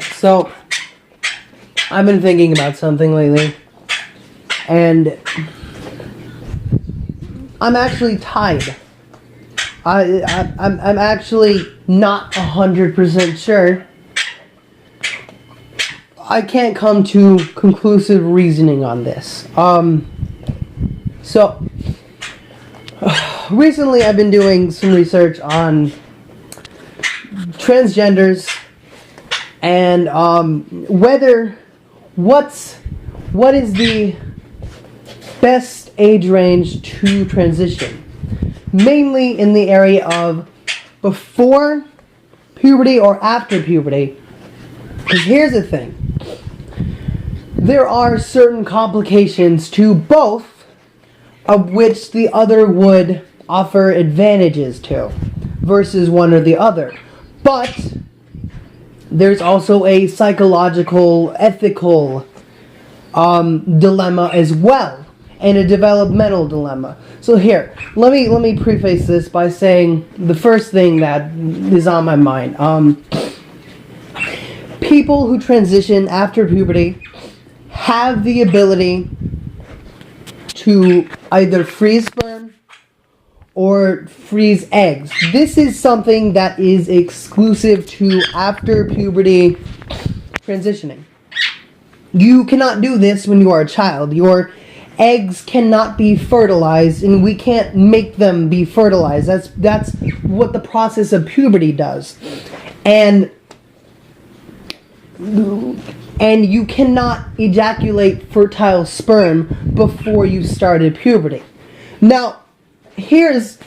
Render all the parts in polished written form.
So, I've been thinking about something lately, and I'm actually tied. I'm actually not 100% sure. I can't come to conclusive reasoning on this. So, recently I've been doing some research on transgenders and what is the best age range to transition, mainly in the area of before puberty or after puberty. Because here's the thing, there are certain complications to both, of which the other would offer advantages to versus one or the other. But there's also a psychological, ethical dilemma as well, and a developmental dilemma. So here, let me preface this by saying the first thing that is on my mind. People who transition after puberty have the ability to either freeze sperm or freeze eggs. This is something that is exclusive to after puberty transitioning. You cannot do this when you are a child. Your eggs cannot be fertilized, and we can't make them be fertilized. That's what the process of puberty does. And you cannot ejaculate fertile sperm before you started puberty. Now, here's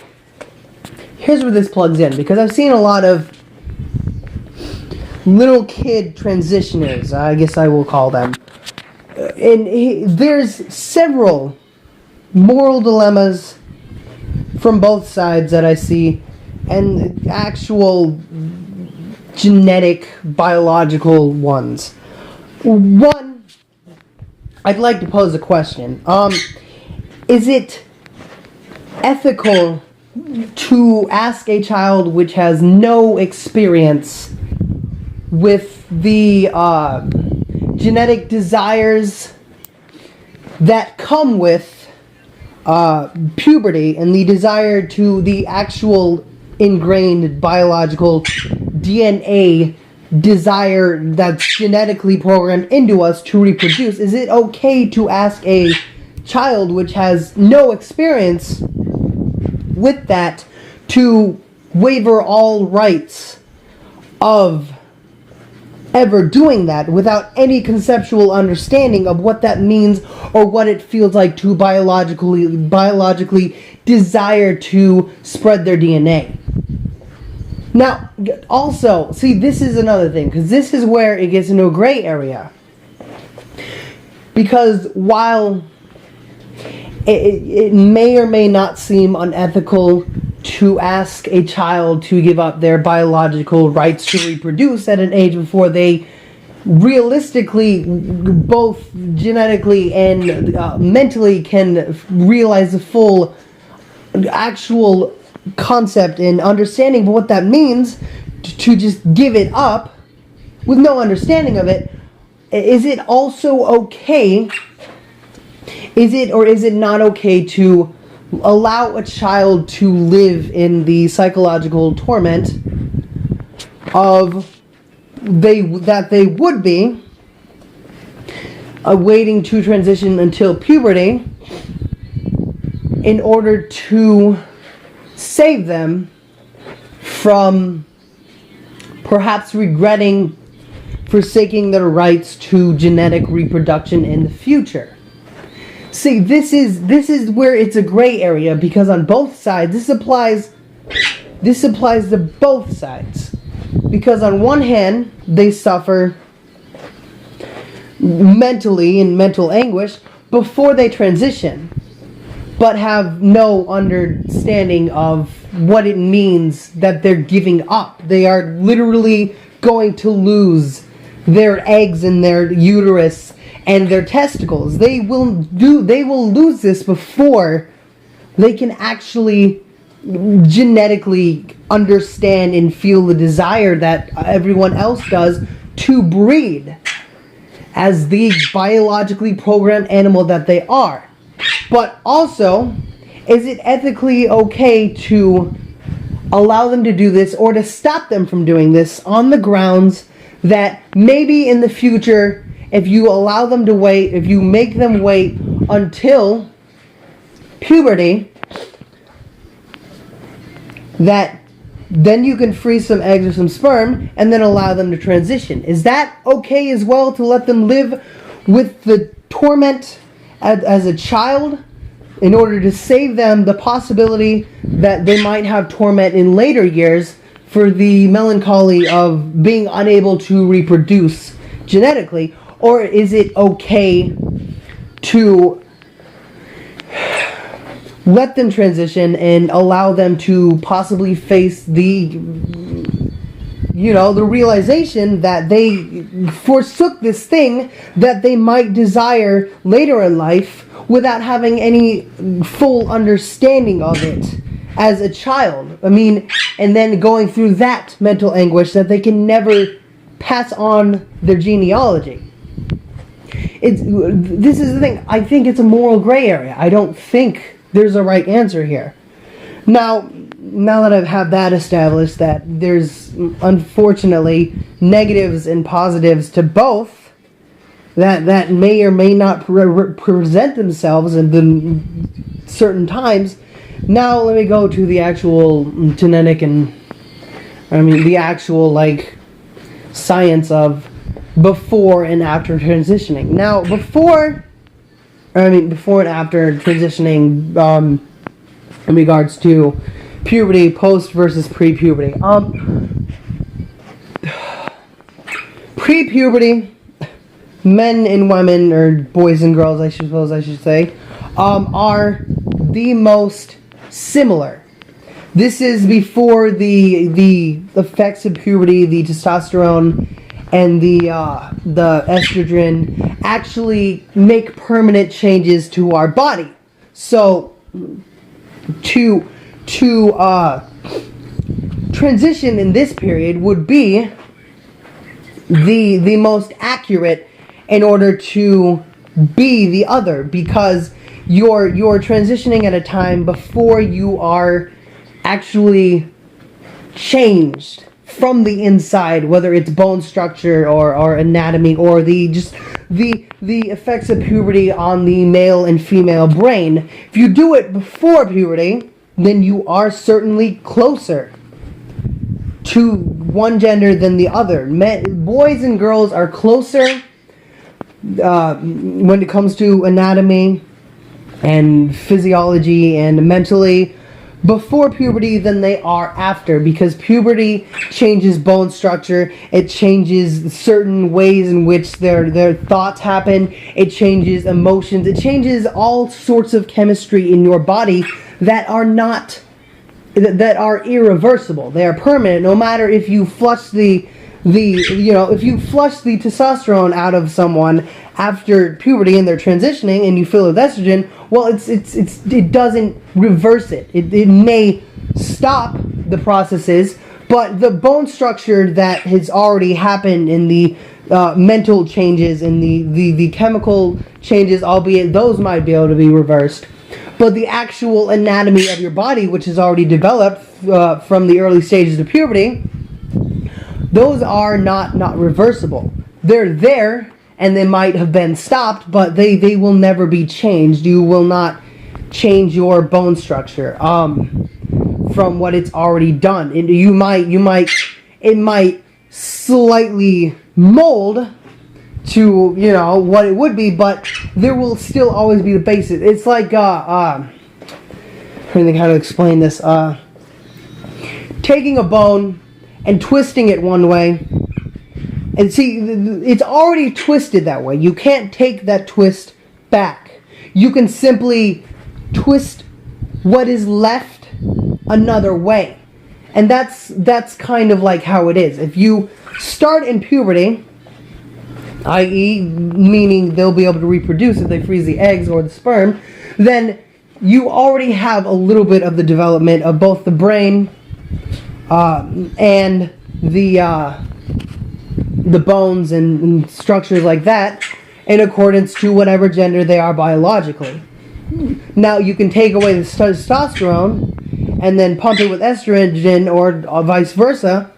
where this plugs in, because I've seen a lot of little kid transitioners, I guess I will call them. And there's several moral dilemmas from both sides that I see, and actual genetic, biological ones. One, I'd like to pose a question. Is it ethical to ask a child which has no experience with the genetic desires that come with puberty and the desire to the actual ingrained biological DNA desire that's genetically programmed into us to reproduce? Is it okay to ask a child which has no experience with that to waiver all rights of ever doing that without any conceptual understanding of what that means or what it feels like to biologically desire to spread their DNA? Now, also, see, this is another thing, because this is where it gets into a gray area. Because while it may or may not seem unethical to ask a child to give up their biological rights to reproduce at an age before they realistically, both genetically and mentally, can realize the full actual concept and understanding of what that means, to just give it up with no understanding of it, is it also okay? Is it or is it not okay to allow a child to live in the psychological torment of that they would be waiting to transition until puberty in order to save them from perhaps regretting forsaking their rights to genetic reproduction in the future? See, this is where it's a gray area, because on both sides, this applies to both sides. Because on one hand, they suffer mentally in mental anguish before they transition, but have no understanding of what it means that they're giving up. They are literally going to lose their eggs in their uterus and their testicles. They will lose this before they can actually genetically understand and feel the desire that everyone else does to breed as the biologically programmed animal that they are. But also, is it ethically okay to allow them to do this or to stop them from doing this on the grounds that maybe in the future, if you allow them to wait, if you make them wait until puberty, that then you can freeze some eggs or some sperm and then allow them to transition? Is that okay as well, to let them live with the torment as a child in order to save them the possibility that they might have torment in later years for the melancholy of being unable to reproduce genetically? Or is it okay to let them transition and allow them to possibly face the realization that they forsook this thing that they might desire later in life without having any full understanding of it as a child? I mean, and then going through that mental anguish that they can never pass on their genealogy. This is the thing. I think it's a moral gray area. I don't think there's a right answer here. Now that I've had that established, that there's unfortunately negatives and positives to both that may or may not present themselves in the certain times, now let me go to the actual genetic the actual science of before and after transitioning. Now, before and after transitioning, in regards to puberty, post versus pre-puberty. Pre-puberty, men and women, or boys and girls, I should say, are the most similar. This is before the effects of puberty, the testosterone and the estrogen actually make permanent changes to our body. So to transition in this period would be the most accurate in order to be the other, because you're transitioning at a time before you are actually changed from the inside, whether it's bone structure or anatomy or the effects of puberty on the male and female brain. If you do it before puberty, then you are certainly closer to one gender than the other. Boys and girls are closer when it comes to anatomy and physiology and mentally before puberty than they are after, because puberty changes bone structure, it changes certain ways in which their thoughts happen, it changes emotions, it changes all sorts of chemistry in your body that are irreversible. They are permanent. No matter if you flush if you flush the testosterone out of someone after puberty and they're transitioning and you fill it with estrogen, well, it doesn't reverse it. It may stop the processes, but the bone structure that has already happened in the mental changes and the chemical changes, albeit those might be able to be reversed, but the actual anatomy of your body, which is already developed from the early stages of puberty, those are not reversible. They're there, and they might have been stopped, but they will never be changed. You will not change your bone structure from what it's already done. And it might slightly mold to what it would be, but there will still always be the basis. It's like I'm trying to think how to explain this. Taking a bone and twisting it one way, and see, it's already twisted that way. You can't take that twist back. You can simply twist what is left another way. And that's kind of like how it is. If you start in puberty, i.e. meaning they'll be able to reproduce if they freeze the eggs or the sperm, then you already have a little bit of the development of both the brain and the the bones and structures like that in accordance to whatever gender they are biologically. Now, you can take away the testosterone and then pump it with estrogen or vice versa,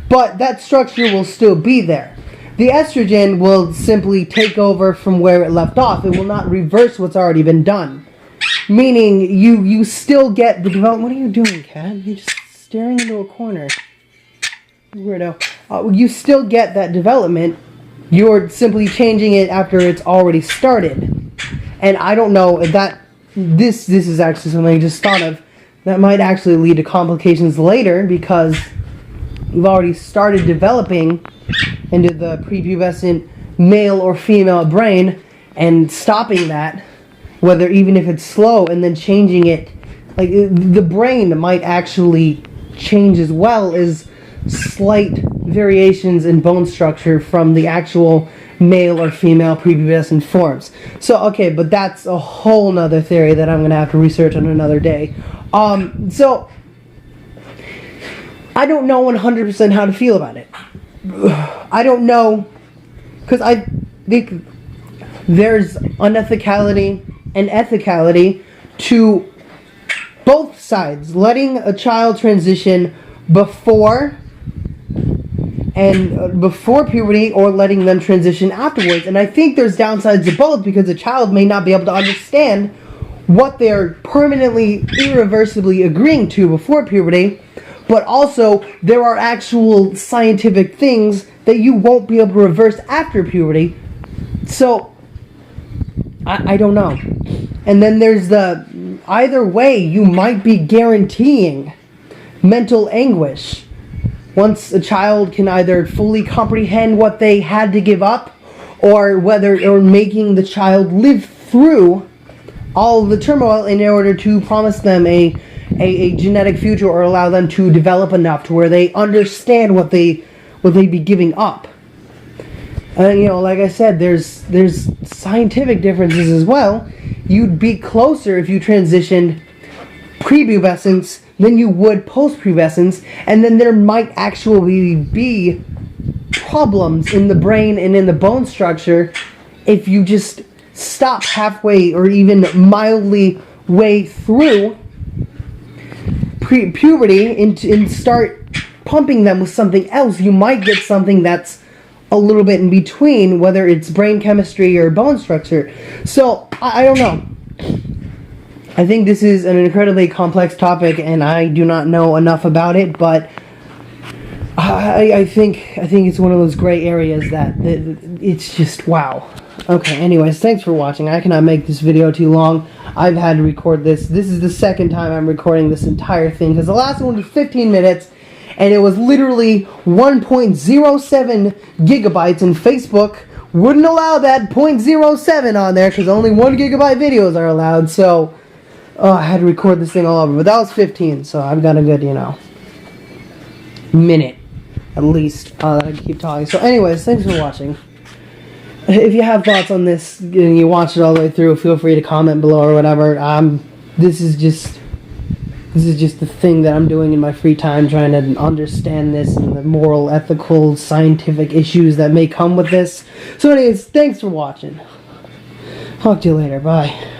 but that structure will still be there. The estrogen will simply take over from where it left off. It will not reverse what's already been done. Meaning, you still get the development. What are you doing, cat? You're just staring into a corner. Weirdo. You still get that development. You're simply changing it after it's already started. And I don't know if that... This is actually something I just thought of. That might actually lead to complications later, because you've already started developing into the prepubescent male or female brain, and stopping that, whether even if it's slow, and then changing it, like the brain might actually change as well as slight variations in bone structure from the actual male or female prepubescent forms. So, okay, but that's a whole nother theory that I'm going to have to research on another day. So, I don't know 100% how to feel about it. I don't know, because I think there's unethicality and ethicality to both sides. Letting a child transition before puberty, or letting them transition afterwards. And I think there's downsides to both, because a child may not be able to understand what they're permanently, irreversibly agreeing to before puberty, but also there are actual scientific things that you won't be able to reverse after puberty. So, I don't know. And then there's either way, you might be guaranteeing mental anguish. Once a child can either fully comprehend what they had to give up, or making the child live through all of the turmoil in order to promise them a genetic future, or allow them to develop enough to where they understand what they'd be giving up. Like I said, there's scientific differences as well. You'd be closer if you transitioned prepubescence than you would post-pubescence, and then there might actually be problems in the brain and in the bone structure if you just stop halfway or even mildly way through puberty and start pumping them with something else. You might get something that's a little bit in between, whether it's brain chemistry or bone structure. So, I don't know. I think this is an incredibly complex topic, and I do not know enough about it, but I think it's one of those gray areas that it's just wow. Okay, anyways, thanks for watching. I cannot make this video too long. I've had to record this. This is the second time I'm recording this entire thing, because the last one was 15 minutes, and it was literally 1.07 gigabytes, and Facebook wouldn't allow that 0.07 on there, because only 1 gigabyte videos are allowed, so I had to record this thing all over. But that was 15, so I've got a good, minute, at least, that I can keep talking. So anyways, thanks for watching. If you have thoughts on this, and you watched it all the way through, feel free to comment below or whatever. This is just the thing that I'm doing in my free time, trying to understand this and the moral, ethical, scientific issues that may come with this. So anyways, thanks for watching. Talk to you later. Bye.